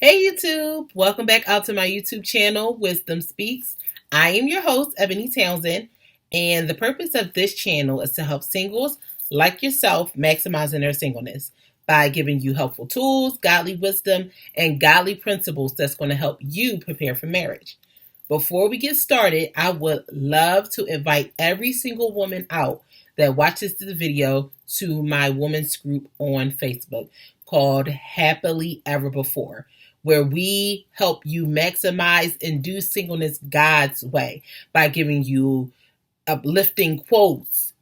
Hey YouTube, welcome back out to my YouTube channel, Wisdom Speaks. I am your host, Ebony Townsend, and the purpose of this channel is to help singles like yourself maximizing their singleness by giving you helpful tools, godly wisdom, and godly principles that's going to help you prepare for marriage. Before we get started, I would love to invite every single woman out that watches this video to my women's group on Facebook called Happily Ever Before, where we help you maximize and do singleness God's way by giving you uplifting quotes,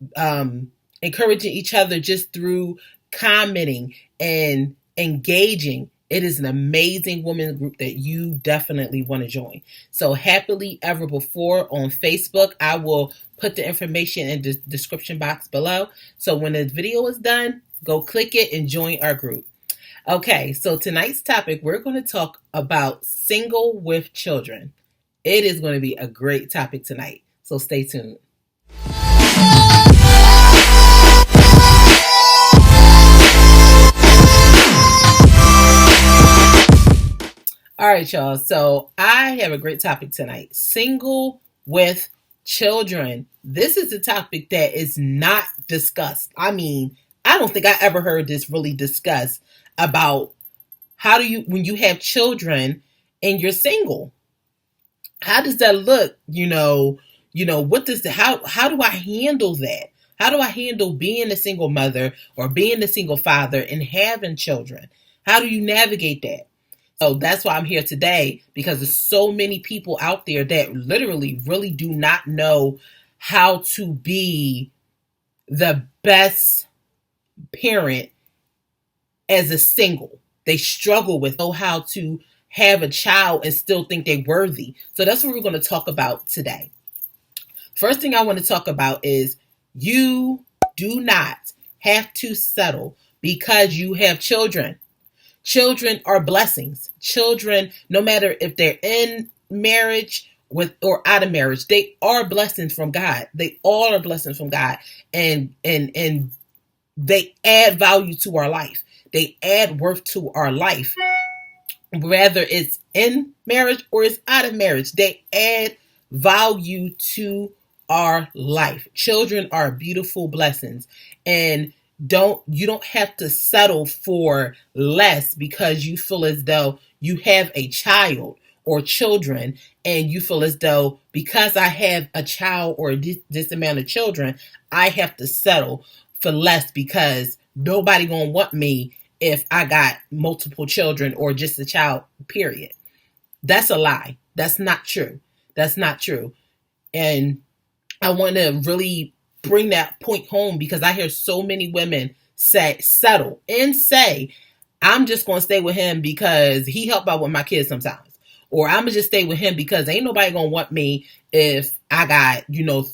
encouraging each other just through commenting and engaging. It is an amazing women's group that you definitely want to join. So Happily Ever Before on Facebook. I will put the information in the description box below. So when the video is done, go click it and join our group. Okay, so tonight's topic, we're going to talk about single with children. It is going to be a great topic tonight, so stay tuned. All right, y'all. So I have a great topic tonight. Single with children. This is a topic that is not discussed. I mean, I don't think I ever heard this really discussed about how do you, when you have children and you're single, how does that look? What does how do I handle that? How do I handle being a single mother or being a single father and having children? How do you navigate that? So that's why I'm here today, because there's so many people out there that literally really do not know how to be the best parent as a single. They struggle with how to have a child and still think they're worthy. So that's what we're going to talk about today. First thing I want to talk about is you do not have to settle because you have children. Children are blessings. Children, no matter if they're in marriage with or out of marriage, they are blessings from God. They all are blessings from God, and they add value to our life. They add worth to our life, whether it's in marriage or it's out of marriage. They add value to our life. Children are beautiful blessings, and you don't have to settle for less because you feel as though you have a child or children, and you feel as though because I have a child or this amount of children, I have to settle for less because nobody gonna want me if I got multiple children or just a child, period. That's a lie. That's not true. That's not true. And I want to really bring that point home because I hear so many women settle and say, I'm just going to stay with him because he helped out with my kids sometimes. Or I'm going to just stay with him because ain't nobody going to want me if I got,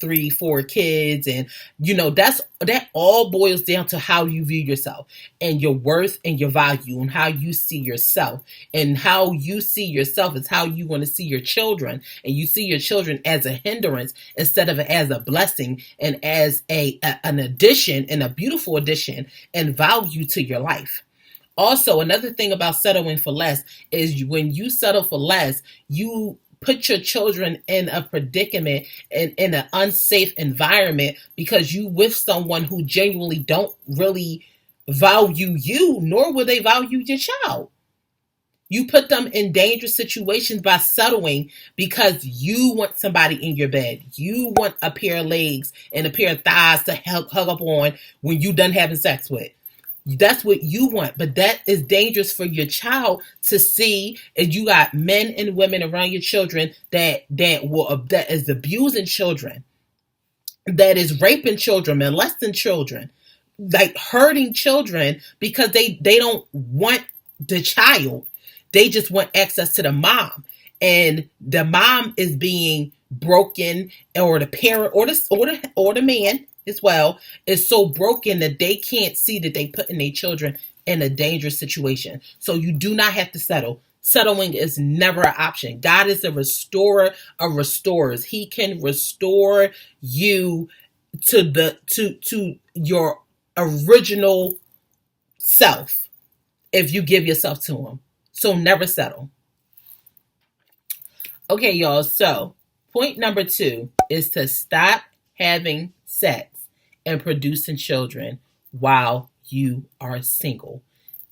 3, 4 kids. And, that all boils down to how you view yourself and your worth and your value and how you see yourself. And how you see yourself is how you want to see your children. And you see your children as a hindrance instead of as a blessing and as an addition and a beautiful addition and value to your life. Also, another thing about settling for less is when you settle for less, you put your children in a predicament and in an unsafe environment because you with someone who genuinely don't really value you, nor will they value your child. You put them in dangerous situations by settling because you want somebody in your bed. You want a pair of legs and a pair of thighs to hug up on when you done having sex with. That's what you want, but that is dangerous for your child to see. And you got men and women around your children that is abusing children, that is raping children, molesting children, like hurting children because they don't want the child. They just want access to the mom, and the mom is being broken, or the parent, or the man as well, is so broken that they can't see that they putting their children in a dangerous situation. So you do not have to settle. Settling is never an option. God is a restorer of restorers. He can restore you to your original self if you give yourself to him. So never settle. Okay, y'all. So point number 2 is to stop having sex and producing children while you are single.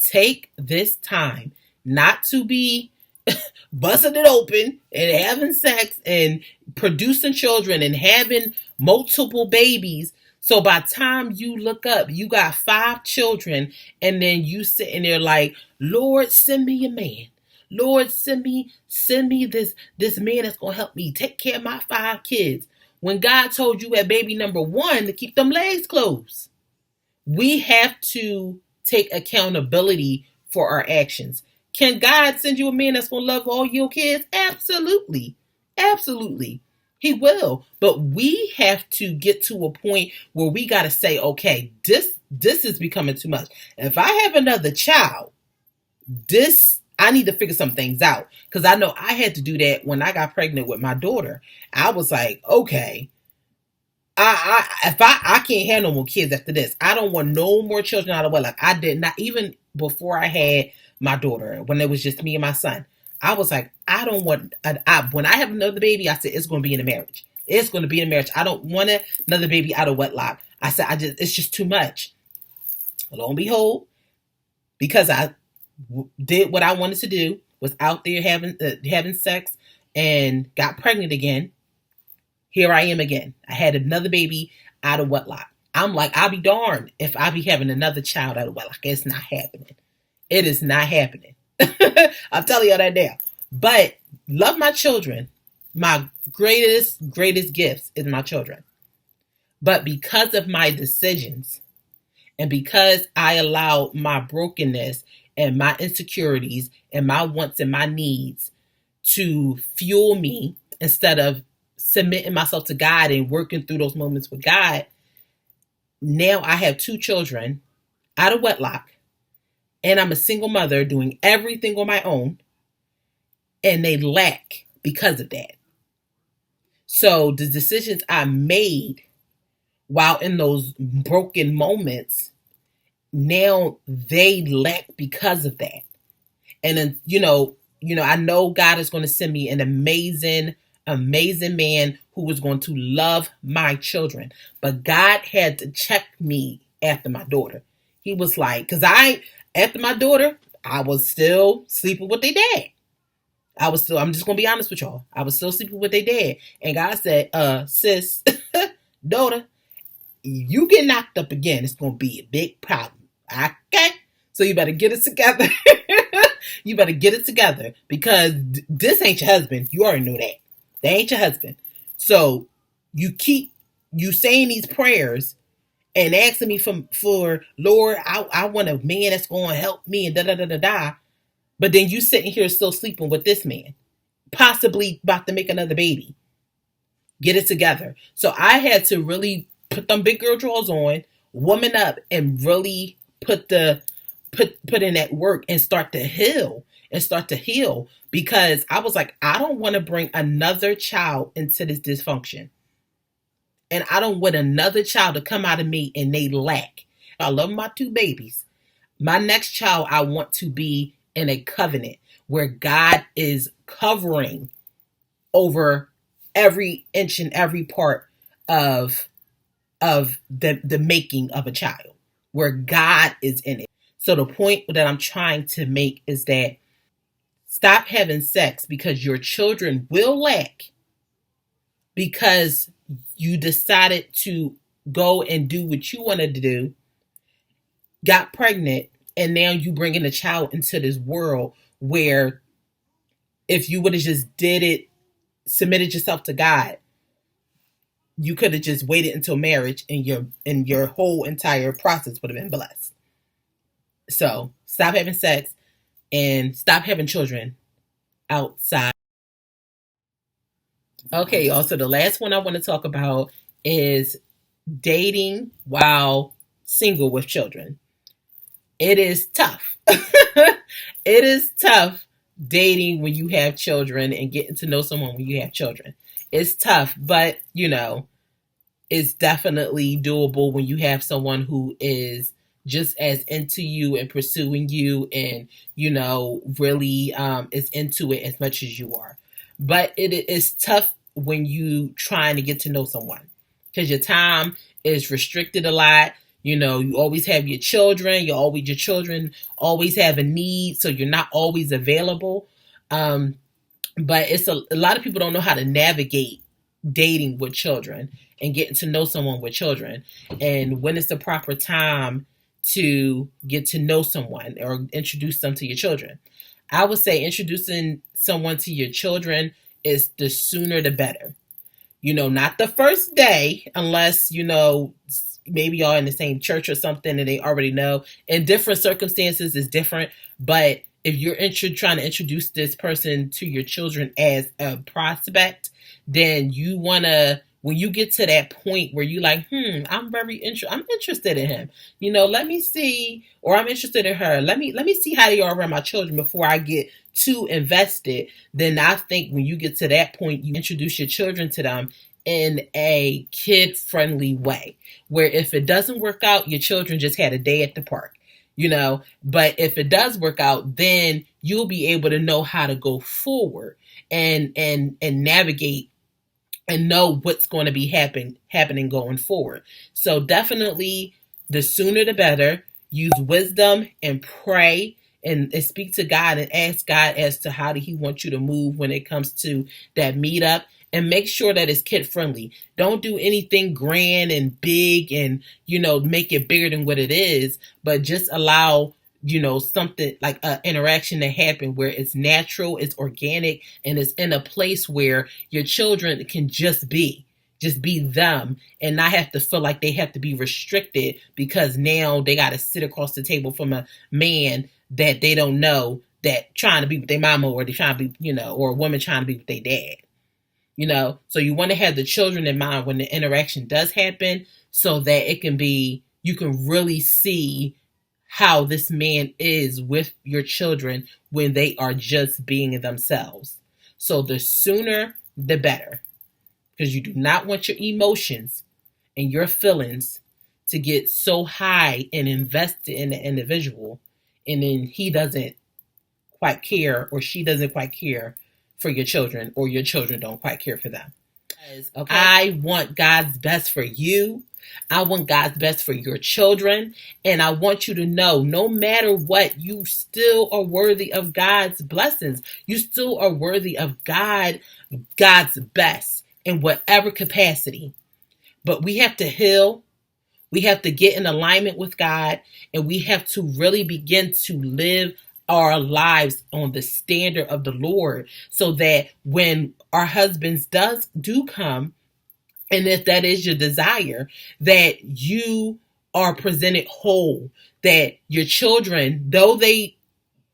Take this time not to be busting it open and having sex and producing children and having multiple babies. So by the time you look up, you got 5 children, and then you sitting there like, Lord, send me a man. Lord, send me this man that's gonna help me take care of my 5 kids. When God told you at baby number 1 to keep them legs closed. We have to take accountability for our actions. Can God send you a man that's going to love all your kids? Absolutely. Absolutely. He will. But we have to get to a point where we got to say, okay, this is becoming too much. If I have another child, I need to figure some things out. Because I know I had to do that when I got pregnant with my daughter. I was like, okay, if I can't have no more kids after this. I don't want no more children out of wedlock. I did not, even before I had my daughter, when it was just me and my son. I was like, I don't want. When I have another baby, I said it's going to be in a marriage. It's going to be in a marriage. I don't want another baby out of wedlock. I said it's just too much. Lo and behold, because I did what I wanted to do, was out there having sex and got pregnant again. Here I am again. I had another baby out of wedlock. I'm like, I'll be darned if I be having another child out of wedlock. It's not happening. It is not happening. I'll tell you all that now. But love my children. My greatest gifts is my children. But because of my decisions and because I allowed my brokenness and my insecurities and my wants and my needs to fuel me instead of submitting myself to God and working through those moments with God, now I have 2 children out of wedlock, and I'm a single mother doing everything on my own, and they lack because of that. So the decisions I made while in those broken moments, now they lack because of that. And then, I know God is going to send me an amazing man who was going to love my children. But God had to check me after my daughter. He was like, because after my daughter, I was still sleeping with their dad. I'm just going to be honest with y'all. I was still sleeping with their dad. And God said, sis, daughter, you get knocked up again, it's going to be a big problem. Okay? So you better get it together. You better get it together, because this ain't your husband. You already know that. They ain't your husband. So you keep saying these prayers and asking me for Lord, I want a man that's going to help me and da da da da da. But then you sitting here still sleeping with this man, possibly about to make another baby. Get it together. So I had to really put them big girl drawers on, woman up, and really put in that work and start to heal. Because I was like, I don't want to bring another child into this dysfunction. And I don't want another child to come out of me and they lack. I love my 2 babies. My next child, I want to be in a covenant where God is covering over every inch and every part of the making of a child, where God is in it. So the point that I'm trying to make is that stop having sex because your children will lack, because you decided to go and do what you wanted to do, got pregnant, and now you bringing a child into this world where if you would have just did it, submitted yourself to God, you could have just waited until marriage and your whole entire process would have been blessed. So stop having sex and stop having children outside. Okay, y'all. So the last one I want to talk about is dating while single with children. It is tough. It is tough dating when you have children and getting to know someone when you have children. It's tough, but it's definitely doable when you have someone who is just as into you and pursuing you, and really is into it as much as you are. But it is tough when you trying to get to know someone, because your time is restricted a lot. You always have your children. Your children always have a need, so you're not always available. But it's a lot of people don't know how to navigate dating with children and getting to know someone with children, and when it's the proper time to get to know someone or introduce them to your children. I would say introducing someone to your children is the sooner the better. Not the first day, unless, maybe y'all in the same church or something and they already know. In different circumstances is different. But if you're trying to introduce this person to your children as a prospect, then you want to, when you get to that point where you like, I'm interested in him. Let me see, or I'm interested in her. Let me see how they are around my children before I get too invested. Then I think when you get to that point, you introduce your children to them in a kid-friendly way, where if it doesn't work out, your children just had a day at the park. But if it does work out, then you'll be able to know how to go forward and navigate and know what's going to be happening going forward. So definitely the sooner the better. Use wisdom and pray and speak to God and ask God as to how do he want you to move when it comes to that meetup, and make sure that it's kid friendly. Don't do anything grand and big and, make it bigger than what it is, but just allow, something like an interaction to happen where it's natural, it's organic, and it's in a place where your children can just be them and not have to feel like they have to be restricted because now they got to sit across the table from a man that they don't know, that trying to be with their mama, or they trying to be, or a woman trying to be with their dad. So you want to have the children in mind when the interaction does happen, so that it can be, you can really see how this man is with your children when they are just being themselves. So the sooner the better, because you do not want your emotions and your feelings to get so high and invested in the individual, and then he doesn't quite care, or she doesn't quite care for your children, or your children don't quite care for them. Okay. I want God's best for you. I want God's best for your children. And I want you to know, no matter what, you still are worthy of God's blessings. You still are worthy of God's best in whatever capacity. But we have to heal. We have to get in alignment with God, and we have to really begin to live our lives on the standard of the Lord, so that when our husbands do come, and if that is your desire, that you are presented whole, that your children, though they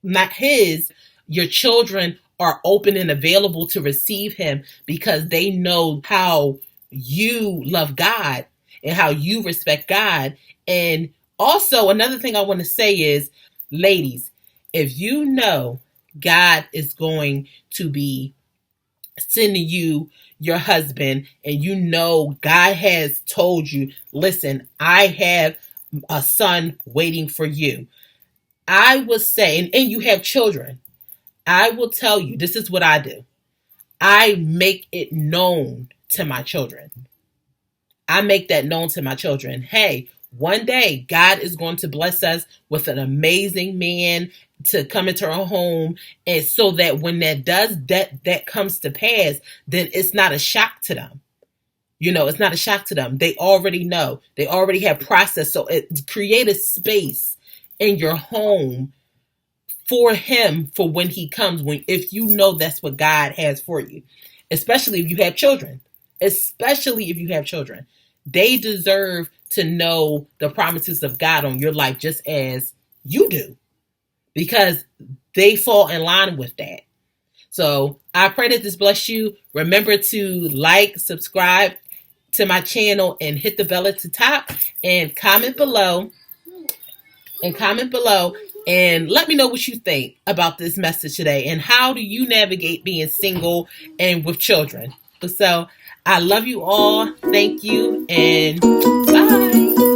not his, your children are open and available to receive him, because they know how you love God and how you respect God. And also another thing I want to say is, ladies, if you know God is going to be sending you your husband, and God has told you, listen, I have a son waiting for you, I would say, and you have children, I will tell you, this is what I do. I make it known to my children. I make that known to my children. Hey, one day God is going to bless us with an amazing man to come into our home. And so that when that comes to pass, then it's not a shock to them. It's not a shock to them. They already know. They already have processed. So it create a space in your home for him, for when he comes, if you know that's what God has for you, especially if you have children, they deserve to know the promises of God on your life just as you do, because they fall in line with that. So I pray that this bless you. Remember to like, subscribe to my channel, and hit the bell at the top, and comment below. And let me know what you think about this message today, and how do you navigate being single and with children. So I love you all. Thank you, and bye.